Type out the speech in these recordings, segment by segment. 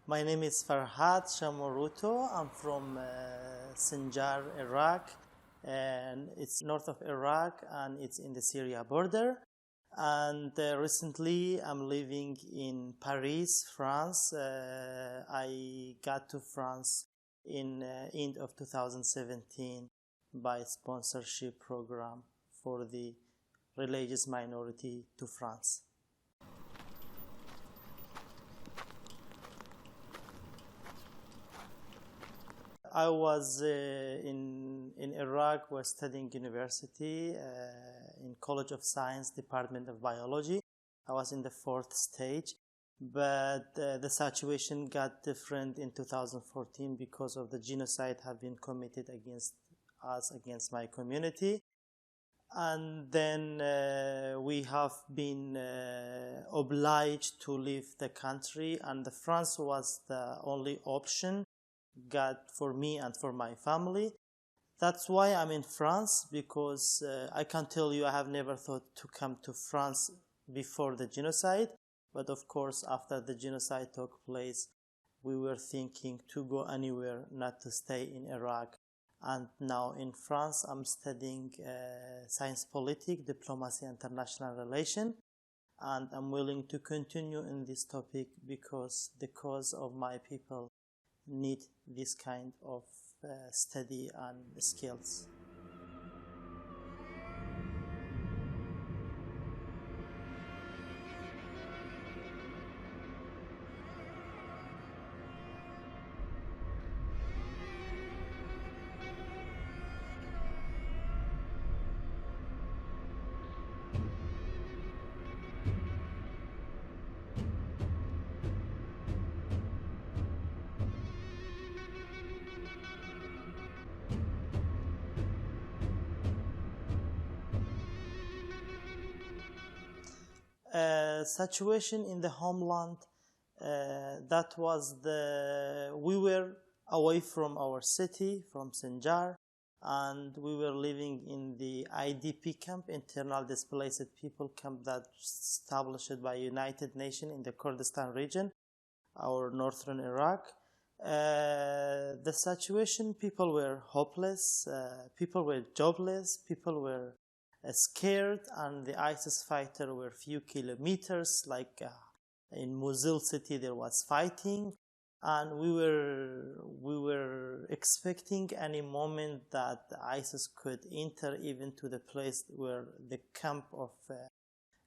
My name is Farhad Shamoruto. I'm from Sinjar, Iraq, and it's north of Iraq, and it's in the Syria border. And recently, I'm living in Paris, France. I got to France in end of 2017 by sponsorship program for the religious minority to France. I was in Iraq, was studying university in College of Science, Department of Biology. I was in the 4th stage, but the situation got different in 2014 because of the genocide have been committed against us, against my community. And then we have been obliged to leave the country, and France was the only option got for me and for my family. That's why I'm in France, because I can tell you I have never thought to come to France before the genocide. But of course, after the genocide took place, we were thinking to go anywhere, not to stay in Iraq. And now in France, I'm studying science politics, diplomacy, international relations. And I'm willing to continue in this topic because the cause of my people need this kind of study and skills. Situation in the homeland, that was we were away from our city, from Sinjar, and we were living in the IDP camp, internal displaced people camp, that established by United Nations in the Kurdistan region, our northern Iraq. The situation, people were hopeless, people were jobless, people were scared, and the ISIS fighter were few kilometers, like in Mosul city there was fighting, and we were expecting any moment that ISIS could enter even to the place where the camp of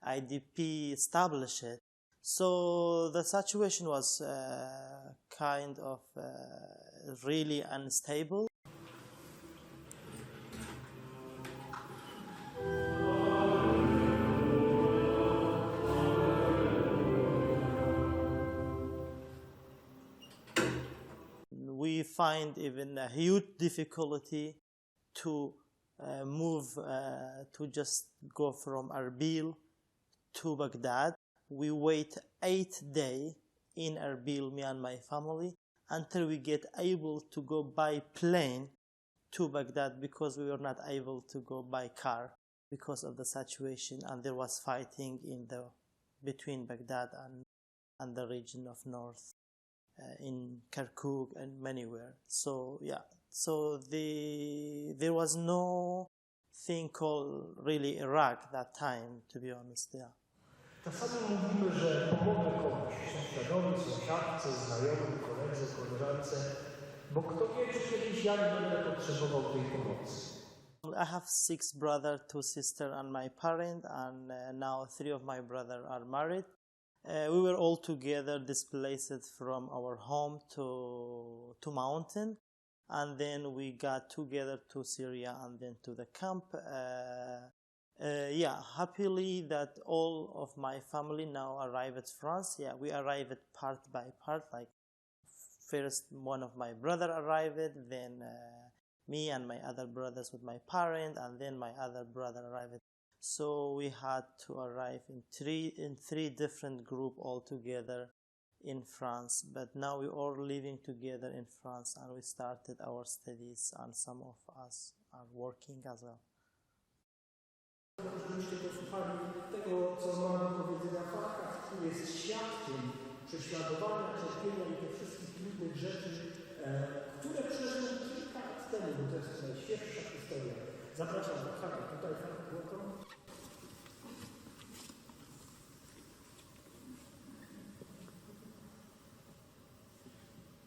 IDP established. So the situation was kind of really unstable. We find even a huge difficulty to move, to just go from Erbil to Baghdad. We wait 8 days in Erbil, me and my family, until we get able to go by plane to Baghdad, because we were not able to go by car because of the situation, and there was fighting between Baghdad and the region of north. In Kirkuk and manywhere. So yeah, so there was no thing called really Iraq that time, to be honest. Yeah. Czasami mówimy, że pomogę komuś, sąsiadowi, sąsiadce, znajomym, koledze, koleżance, bo kto wie, czy kiedyś ja będę potrzebował tej pomocy. I have 6 brothers, 2 sisters, and my parent, and now 3 of my brothers are married. We were all together displaced from our home to mountain, and then we got together to Syria and then to the camp. Happily that all of my family now arrived at France. Yeah, we arrived part by part. Like first one of my brother arrived, then me and my other brothers with my parent, and then my other brother arrived. So we had to arrive in three different groups all together in France. But now we all living together in France, and we started our studies, and some of us are working as well. Żebyście posłuchali tego, co ma do powiedzenia Farhad, który jest świadkiem prześladowania, cierpienia i tych wszystkich trudnych rzeczy, które przeżył kilka lat temu, bo to jest najświeższa historia. Zapraszam Farhada, tutaj Farhad.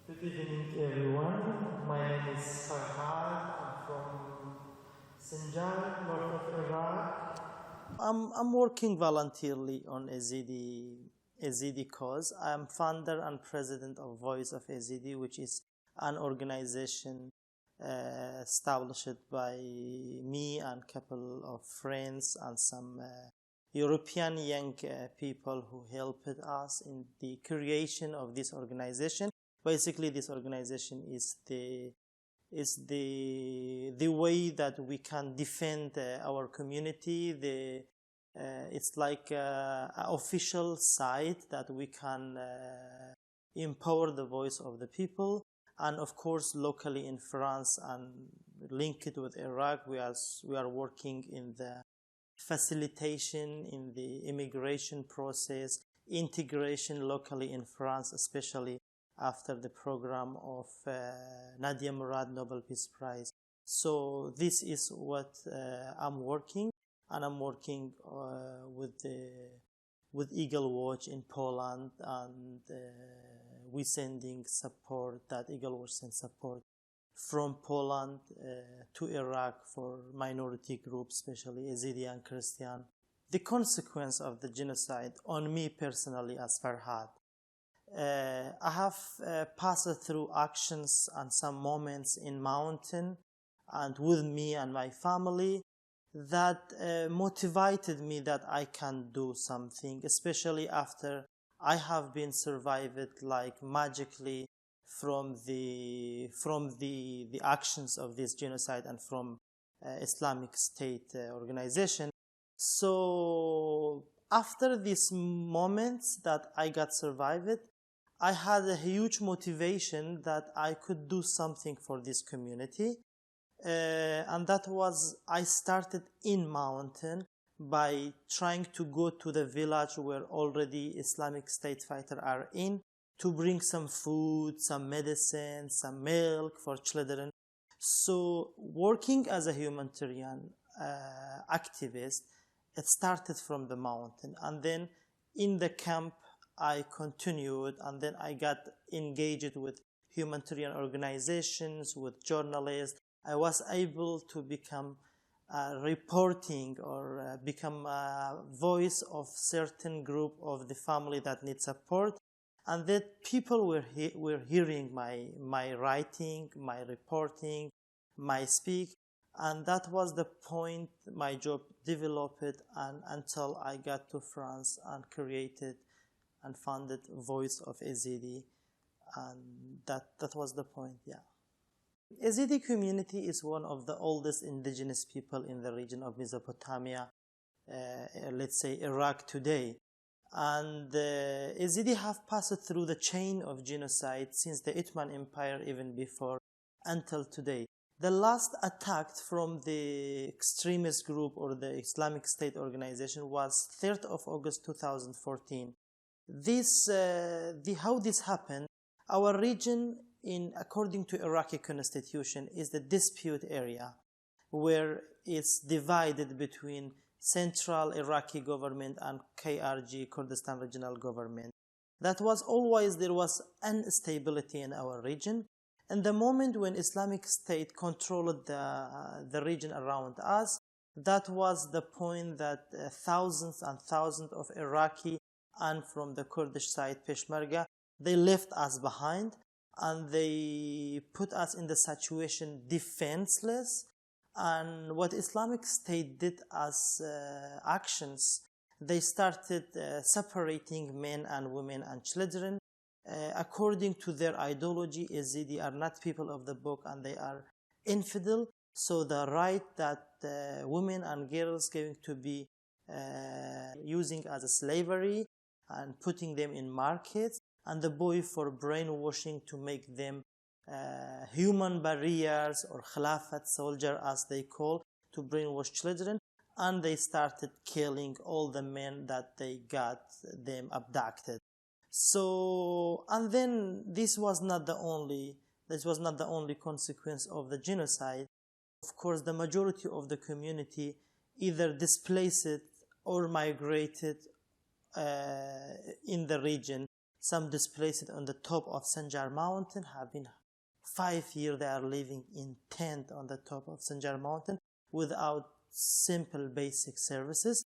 Good evening, everyone. My name is Farhad. I'm from Sinjar, north of Iraq. I'm working voluntarily on Ezidi cause. I'm founder and president of Voice of Ezidis, which is an organization established by me and a couple of friends and some European young people who helped us in the creation of this organization. Basically, this organization is the way that we can defend our community. It's like an official site that we can empower the voice of the people. And of course, locally in France and link it with Iraq, we are working in the facilitation, in the immigration process, integration locally in France, especially after the program of Nadia Murad Nobel Peace Prize. So this is what I'm working, and I'm working with Eagle Watch in Poland, and we sending support, that Eagle Watch sends support from Poland to Iraq for minority groups, especially Yazidi and Christian. The consequence of the genocide on me personally as Farhad, I have passed through actions and some moments in mountain and with me and my family that motivated me that I can do something, especially after I have been survived like magically from the actions of this genocide and from Islamic State organization. So after these moments that I got survived, I had a huge motivation that I could do something for this community. And that was, I started in mountain by trying to go to the village where already Islamic State fighters are in, to bring some food, some medicine, some milk for children. So working as a humanitarian activist, it started from the mountain. And then in the camp, I continued, and then I got engaged with humanitarian organizations, with journalists. I was able to become reporting or become a voice of certain group of the family that need support, and that people were hearing my writing, my reporting, my speak, and that was the point my job developed, and until I got to France and created and founded Voice of Ezidis, and that was the point, yeah. Yazidi community is one of the oldest indigenous people in the region of Mesopotamia, let's say Iraq today. And Yazidi have passed through the chain of genocide since the Ottoman Empire, even before, until today. The last attack from the extremist group or the Islamic State organization was 3rd of August 2014. How this happened, our region, according to Iraqi constitution, is the dispute area, where it's divided between central Iraqi government and KRG, Kurdistan Regional Government. That was always, there was instability in our region. And the moment when Islamic State controlled the region around us, that was the point that thousands and thousands of Iraqi and from the Kurdish side, Peshmerga, they left us behind, and they put us in the situation defenseless. And what Islamic State did as actions, they started separating men and women and children. According to their ideology, Yazidi are not people of the book and they are infidel. So the right that women and girls going to be using as a slavery and putting them in markets, and the boy for brainwashing to make them human barriers or Khilafat soldier, as they call, to brainwash children. And they started killing all the men that they got them abducted. So, and then this was not the only consequence of the genocide. Of course, the majority of the community either displaced or migrated in the region. Some displaced on the top of Sanjar Mountain, have been 5 years they are living in tent on the top of Sanjar Mountain without simple basic services,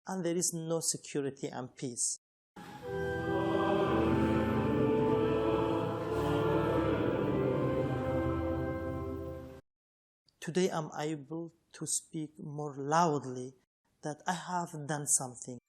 and there is no security and peace. Today I'm able to speak more loudly that I have done something.